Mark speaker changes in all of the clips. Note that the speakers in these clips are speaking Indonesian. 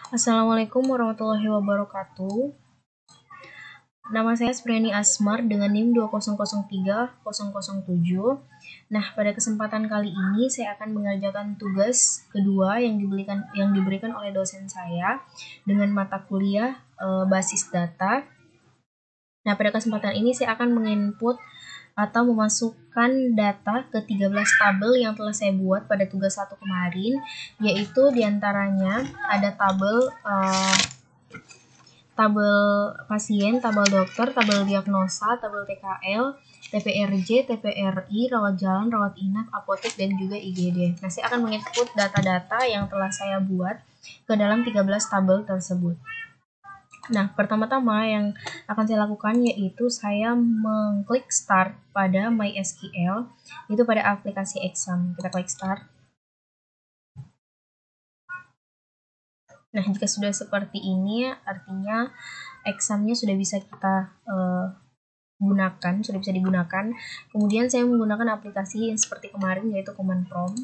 Speaker 1: Assalamualaikum warahmatullahi wabarakatuh. Nama saya Spriani Asmar dengan NIM 2003007. Nah, pada kesempatan kali ini saya akan mengerjakan tugas kedua yang diberikan oleh dosen saya dengan mata kuliah basis data. Nah, pada kesempatan ini saya akan menginput atau memasukkan data ke 13 tabel yang telah saya buat pada tugas 1 kemarin, yaitu diantaranya ada tabel pasien, tabel dokter, tabel diagnosa, tabel TKL, TPRJ, TPRI, rawat jalan, rawat inap, apotek, dan juga IGD. Nah, saya akan menginput data-data yang telah saya buat ke dalam 13 tabel tersebut. Nah, pertama-tama yang akan saya lakukan yaitu saya mengklik start pada MySQL, itu pada aplikasi exam. Kita klik start. Nah, jika sudah seperti ini, artinya examnya sudah bisa kita sudah bisa digunakan. Kemudian saya menggunakan aplikasi yang seperti kemarin, yaitu Command Prompt.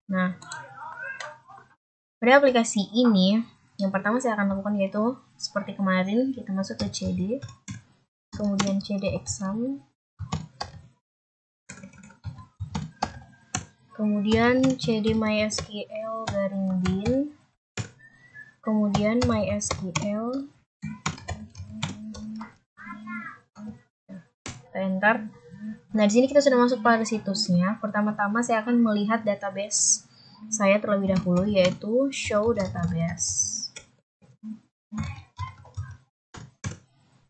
Speaker 1: Nah, pada aplikasi ini, yang pertama saya akan lakukan yaitu seperti kemarin, kita masuk ke CD, kemudian CD exam, kemudian CD MySQL /bin, kemudian MySQL, kita enter. Nah, di sini kita sudah masuk pada situsnya. Pertama-tama saya akan melihat database saya terlebih dahulu, yaitu show database.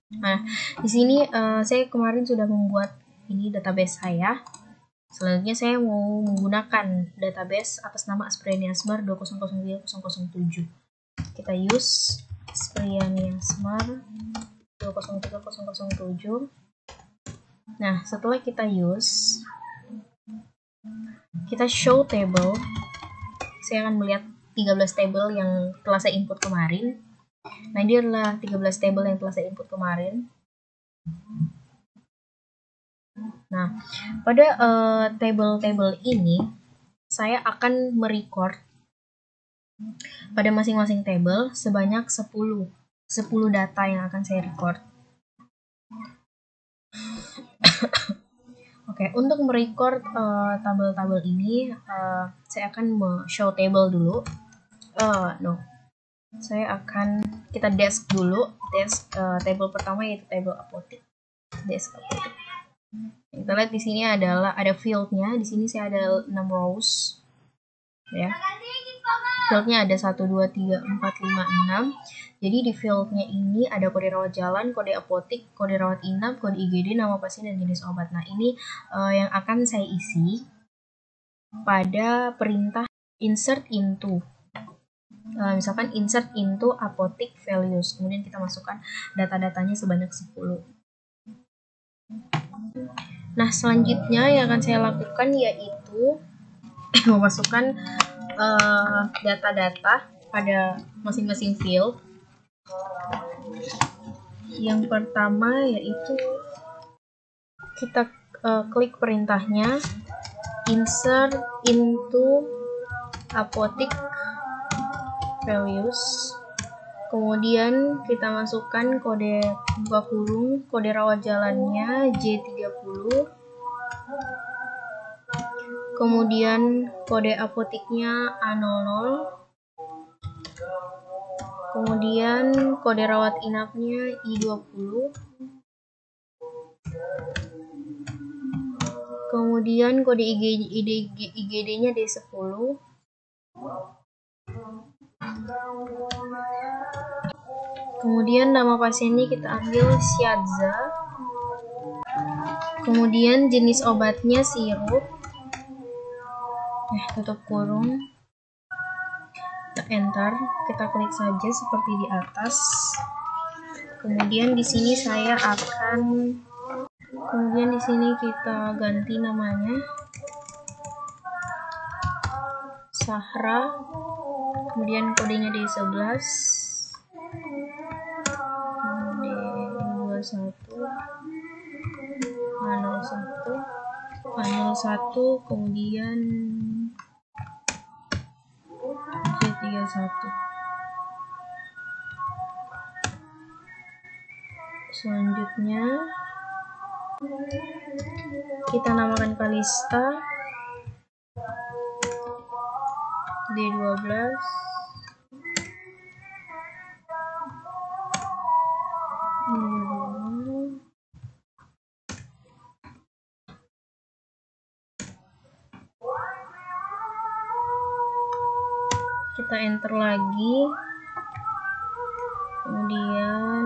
Speaker 1: Nah, di sini saya kemarin sudah membuat ini database saya. Selanjutnya saya mau menggunakan database atas nama Spriani Asmar 2003007. Kita use Spriani Asmar 2003007. Nah, setelah kita use, kita show table. Saya akan melihat 13 table yang telah saya input kemarin. Nah, ini adalah 13 table yang telah saya input kemarin. Nah, pada table-table ini, saya akan merecord pada masing-masing table sebanyak 10 data yang akan saya record. Oke, untuk merecord tabel-tabel ini, saya akan show table dulu. Kita desk dulu. Table pertama yaitu table apotek. Desk apotek. Kita lihat di sini ada fieldnya. Di sini saya ada 6 rows. Ya. Fieldnya ada 1, 2, 3, 4, 5, 6. Jadi di fieldnya ini ada kode rawat jalan, kode apotek, kode rawat inap, kode IGD, nama pasien, dan jenis obat. Nah, ini yang akan saya isi pada perintah insert into. Misalkan insert into apotek values. Kemudian kita masukkan data-datanya sebanyak 10. Nah, selanjutnya yang akan saya lakukan yaitu memasukkan data-data pada masing-masing field. Yang pertama yaitu kita klik perintahnya insert into apotek values. Kemudian kita masukkan kode buka kurung, kode rawat jalannya J30. Kemudian kode apoteknya A00. Kemudian kode rawat inapnya I20. Kemudian kode IGD-nya D10. Kemudian nama pasiennya kita ambil Syadza. Kemudian jenis obatnya sirup. Tutup kurung. Kita enter. Kita klik saja seperti di atas. Kemudian di sini kita ganti namanya Sahra. Kemudian kodenya D11. D21 A01, kemudian J30. 231. Selanjutnya kita namakan Kalista D12. Kita enter lagi, kemudian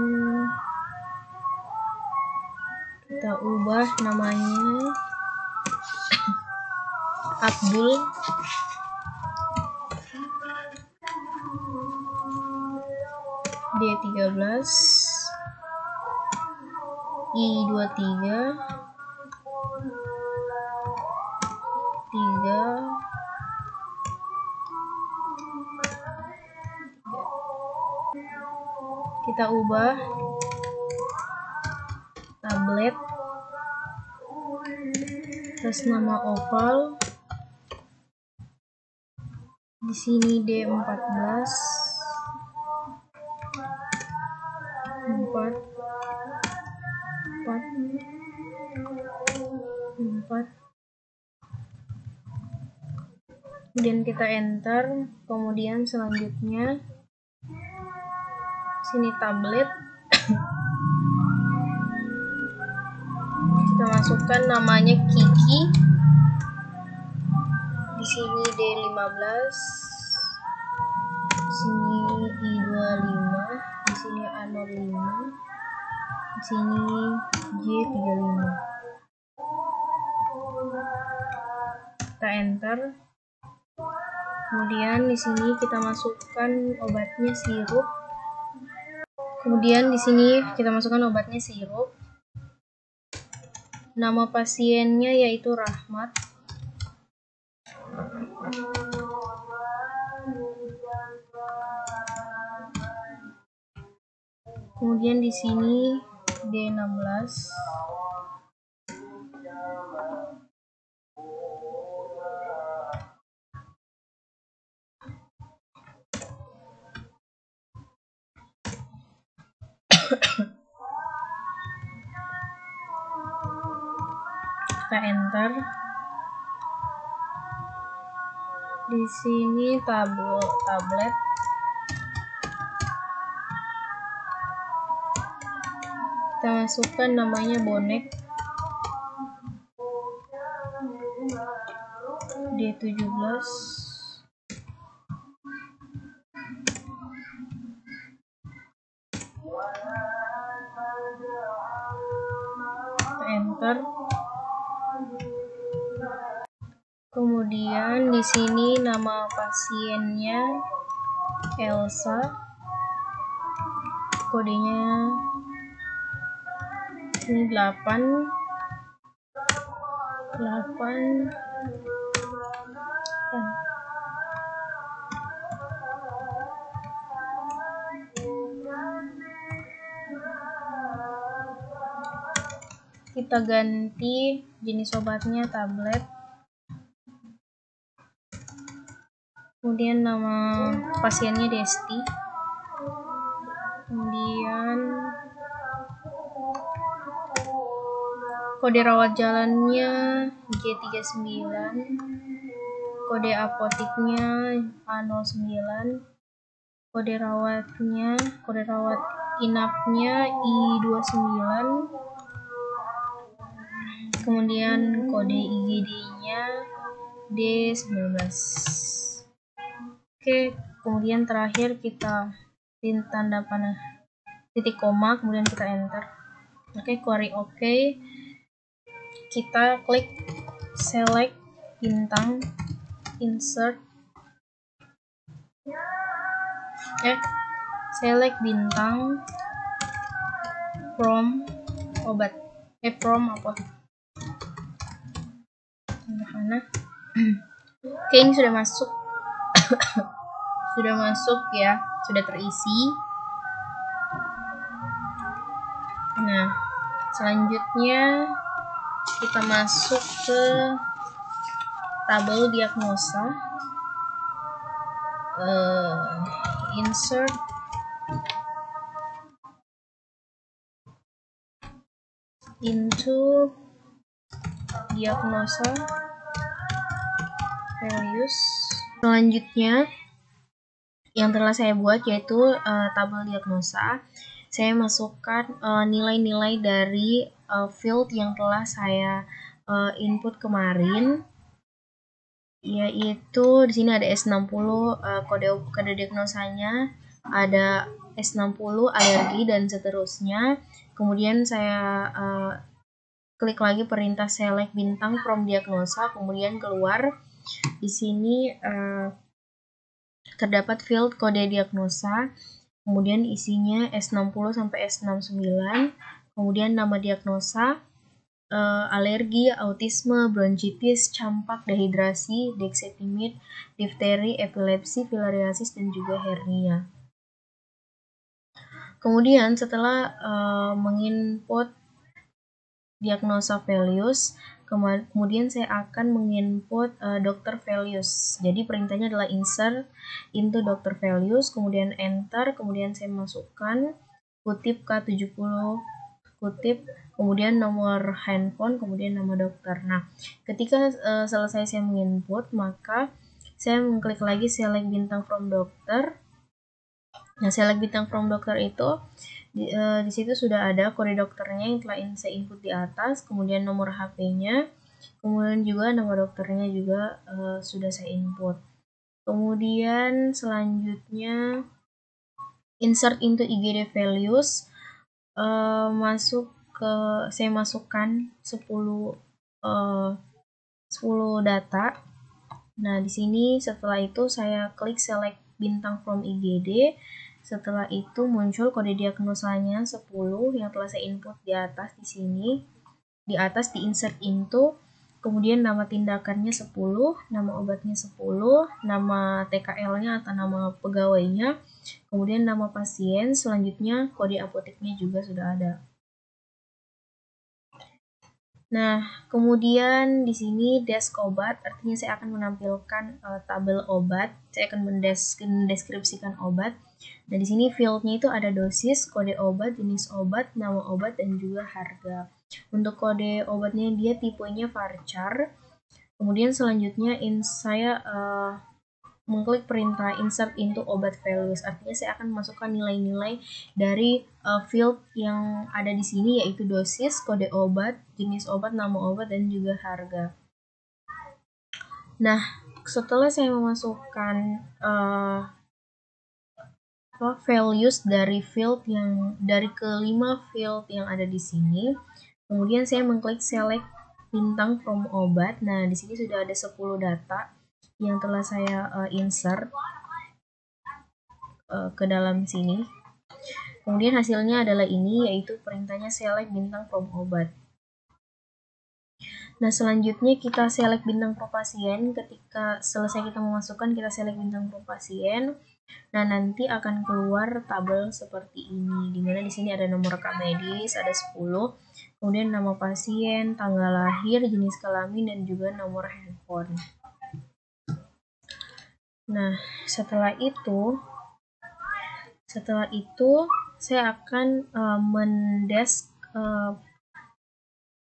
Speaker 1: kita ubah namanya Abdul. D13 I23 3. Kita ubah tablet, terus nama oval, di sini D14 4. Kemudian kita enter, kemudian selanjutnya sini tablet kita masukkan namanya Kiki, di sini D15, di sini I25, di sini A05, di sini J35. Kita enter. Kemudian di sini kita masukkan obatnya sirup. Nama pasiennya yaitu Rahmat. Kemudian di sini D16. Kita enter. Di sini tablet. Kita masukkan namanya bonek. D17. Kita enter. Kemudian di sini nama pasiennya Elsa, kodenya ini 8. Kita ganti jenis obatnya tablet. Kemudian nama pasiennya Desti. Kemudian kode rawat jalannya G39. Kode apotiknya A09. Kode rawat inapnya I29. Kemudian kode IGD-nya D19. Oke, kemudian terakhir kita tanda panah titik koma, kemudian kita enter. Oke, query oke. Kita klik select bintang, insert, select bintang from obat, from apa? Mana? Oke, ini sudah masuk. Sudah masuk ya, sudah terisi. Nah, selanjutnya kita masuk ke tabel diagnosa. insert into diagnosa values. Selanjutnya yang telah saya buat yaitu tabel diagnosa. Saya masukkan nilai-nilai dari field yang telah saya input kemarin, yaitu di sini ada S60 kode diagnosanya, ada S60 alergi dan seterusnya. Kemudian saya klik lagi perintah select bintang from diagnosa, kemudian keluar. Di sini terdapat field kode diagnosa, kemudian isinya S60 sampai S69, kemudian nama diagnosa, alergi, autisme, bronkitis, campak, dehidrasi, dexitimid, difteri, epilepsi, filariasis, dan juga hernia. Kemudian setelah menginput diagnosa values, kemudian saya akan menginput dokter values. Jadi perintahnya adalah insert into dokter values, kemudian enter, kemudian saya masukkan kutip K70, kutip, kemudian nomor handphone, kemudian nama dokter. Nah, ketika selesai saya menginput, maka saya mengklik lagi select bintang from dokter. Nah, select bintang from dokter itu di situ sudah ada kode dokternya yang telah saya input di atas, kemudian nomor HP-nya, kemudian juga nama dokternya juga sudah saya input. Kemudian selanjutnya insert into IGD values, saya masukkan 10 data. Nah, di sini setelah itu saya klik select bintang from IGD. Setelah itu muncul kode diagnosanya 10 yang telah saya input di atas di sini. Di atas di insert into, kemudian nama tindakannya 10, nama obatnya 10, nama TKL-nya atau nama pegawainya, kemudian nama pasien, selanjutnya kode apoteknya juga sudah ada. Nah, kemudian di sini desk obat, artinya saya akan menampilkan tabel obat. Saya akan mendeskripsikan obat. Nah, di sini fieldnya itu ada dosis, kode obat, jenis obat, nama obat, dan juga harga. Untuk kode obatnya dia tipenya varchar. Kemudian selanjutnya saya mengklik perintah insert into obat values, artinya saya akan memasukkan nilai-nilai dari field yang ada di sini, yaitu dosis, kode obat, jenis obat, nama obat, dan juga harga. Nah, setelah saya memasukkan values dari field dari kelima field yang ada di sini, kemudian saya mengklik select bintang from obat. Nah, di sini sudah ada 10 data yang telah saya insert ke dalam sini. Kemudian hasilnya adalah ini, yaitu perintahnya select bintang from obat. Nah, selanjutnya kita select bintang pro pasien. Ketika selesai kita memasukkan, kita select bintang pro pasien. Nah, nanti akan keluar tabel seperti ini, dimana di sini ada nomor rekam medis, ada 10, kemudian nama pasien, tanggal lahir, jenis kelamin, dan juga nomor handphone. Nah, setelah itu saya akan mendesk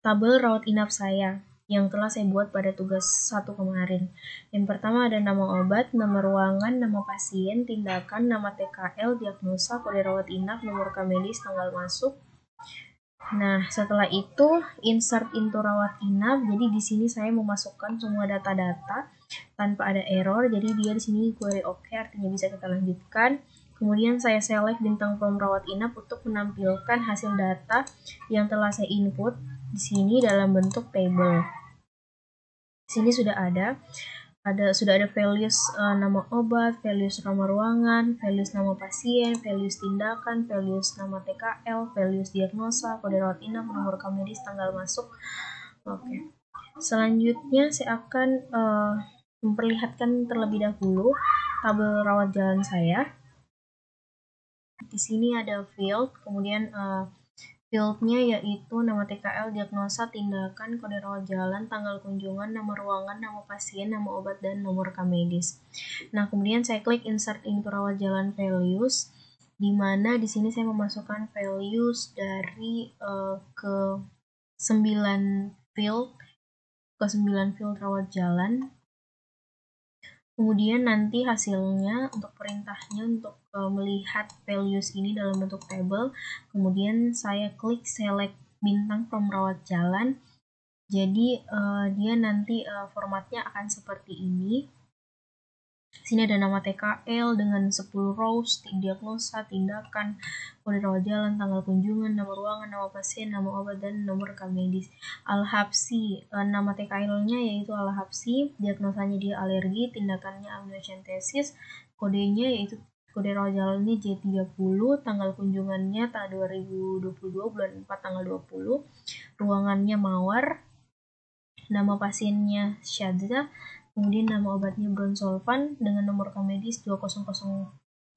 Speaker 1: tabel rawat inap saya yang telah saya buat pada tugas 1 kemarin. Yang pertama ada nama obat, nama ruangan, nama pasien, tindakan, nama TKL, diagnosa, kode rawat inap, nomor rekam medis, tanggal masuk. Nah, setelah itu insert into rawat inap. Jadi di sini saya memasukkan semua data-data tanpa ada error. Jadi dia di sini query oke, artinya bisa kita lanjutkan. Kemudian saya select bintang from rawat inap untuk menampilkan hasil data yang telah saya input di sini dalam bentuk table. Di sini sudah ada values nama obat, values nama ruangan, values nama pasien, values tindakan, values nama TKL, values diagnosa, kode rawat inap, nomor rekam medis, tanggal masuk. Oke. Selanjutnya saya akan memperlihatkan terlebih dahulu tabel rawat jalan saya. Di sini ada field, kemudian Fieldnya yaitu nama TKL, diagnosa, tindakan, kode rawat jalan, tanggal kunjungan, nama ruangan, nama pasien, nama obat, dan nomor rekam medis. Nah, kemudian saya klik insert into rawat jalan values, di mana di sini saya memasukkan values dari ke 9 field rawat jalan. Kemudian nanti hasilnya untuk perintahnya untuk melihat values ini dalam bentuk table, kemudian saya klik select bintang from rawat jalan. Jadi dia nanti formatnya akan seperti ini. Sini ada nama TKL dengan 10 rows, diagnosa, tindakan, kode rawat jalan, tanggal kunjungan, nama ruangan, nama pasien, nama obat, dan nomor rekam medis. Al-Habsyi, nama TKL-nya yaitu Al-Habsyi, diagnosanya dia alergi, tindakannya amniocentesis, kodenya yaitu kode rawat jalannya J30, tanggal kunjungannya tanggal 2022 bulan 4 tanggal 20, ruangannya Mawar, nama pasiennya Syadza, kemudian nama obatnya Bronsolvan dengan nomor rekam medis 200300.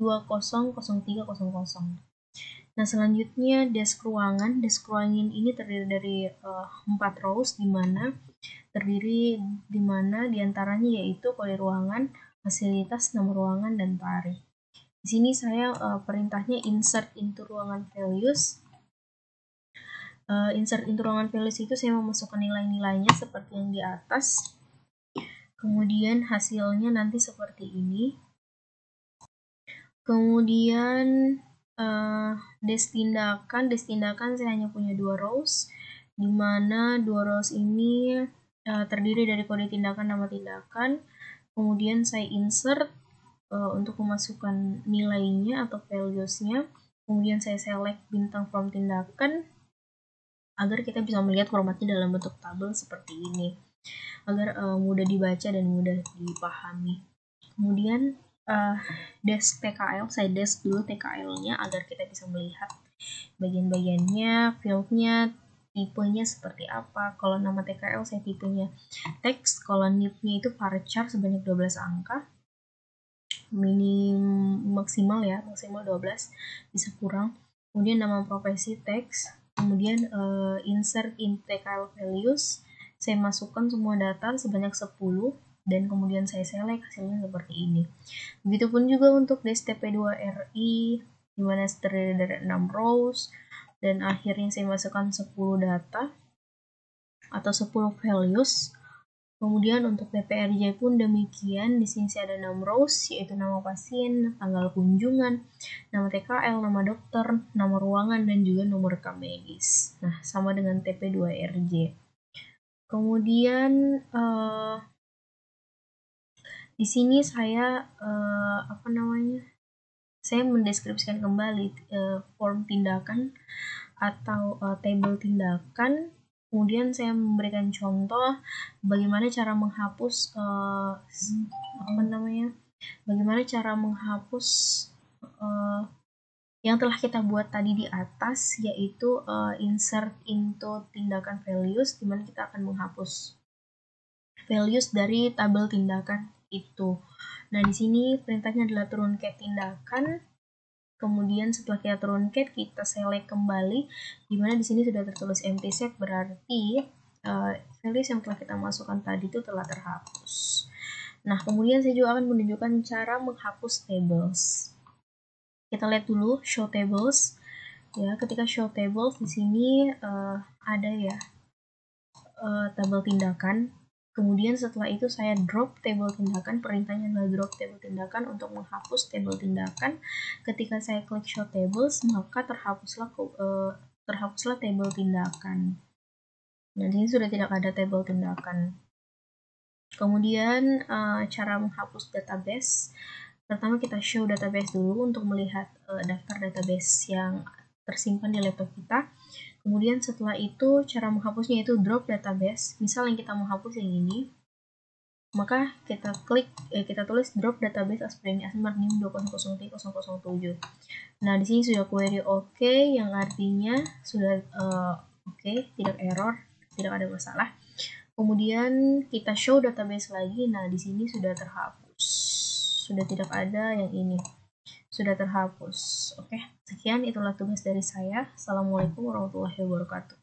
Speaker 1: Nah, selanjutnya desk ruangan. Desk ruangan ini terdiri dari 4 rows di mana diantaranya yaitu kode ruangan, fasilitas, nama ruangan, dan tarikh. Di sini saya perintahnya insert into ruangan values. Insert into ruangan values itu saya memasukkan nilai-nilainya seperti yang di atas. Kemudian hasilnya nanti seperti ini. Kemudian desk tindakan saya hanya punya 2 rows, di mana 2 rows ini terdiri dari kode tindakan, nama tindakan. Kemudian saya insert untuk memasukkan nilainya atau values-nya. Kemudian saya select bintang from tindakan agar kita bisa melihat formatnya dalam bentuk tabel seperti ini, agar mudah dibaca dan mudah dipahami. Kemudian desk TKL, saya desk dulu TKL-nya agar kita bisa melihat bagian-bagiannya, fieldnya, tipenya seperti apa. Kalau nama TKL saya tipenya teks, kalau NIP-nya itu varchar sebanyak 12 angka, maksimal 12, bisa kurang. Kemudian nama profesi teks, kemudian insert in TKL values, saya masukkan semua data sebanyak 10 dan kemudian saya select, hasilnya seperti ini. Begitupun juga untuk desk TP2RI, di mana terdiri dari 6 rows dan akhirnya saya masukkan 10 data atau 10 values. Kemudian untuk TPRJ pun demikian, di sini ada 6 rows, yaitu nama pasien, tanggal kunjungan, nama TKL, nama dokter, nama ruangan, dan juga nomor rekam medis. Nah, sama dengan TP2RJ. Kemudian di sini saya saya mendeskripsikan kembali form tindakan atau table tindakan. Kemudian saya memberikan contoh bagaimana cara menghapus yang telah kita buat tadi di atas, yaitu insert into tindakan values, di mana kita akan menghapus values dari tabel tindakan itu. Nah, di sini perintahnya adalah turun cat tindakan. Kemudian setelah kita turun cat, kita select kembali, di mana di sini sudah tertulis empty set, berarti values yang telah kita masukkan tadi itu telah terhapus. Nah, kemudian saya juga akan menunjukkan cara menghapus tables. Kita lihat dulu show tables. Ya, ketika show tables di sini ada ya tabel tindakan. Kemudian setelah itu saya drop tabel tindakan, perintahnya adalah drop tabel tindakan untuk menghapus tabel tindakan. Ketika saya klik show tables, maka terhapuslah tabel tindakan. Nah, di sini sudah tidak ada tabel tindakan. Kemudian cara menghapus database. Pertama kita show database dulu untuk melihat daftar database yang tersimpan di laptop kita. Kemudian setelah itu cara menghapusnya itu drop database. Misal yang kita mau hapus yang ini, maka kita tulis drop database as premi asmar nim 20030007. Nah, di sini sudah query oke, yang artinya sudah oke, tidak error, tidak ada masalah. Kemudian kita show database lagi. Nah, di sini sudah terhapus. Sudah tidak ada yang ini. Sudah terhapus. Oke, Sekian, itulah tugas dari saya. Assalamualaikum warahmatullahi wabarakatuh.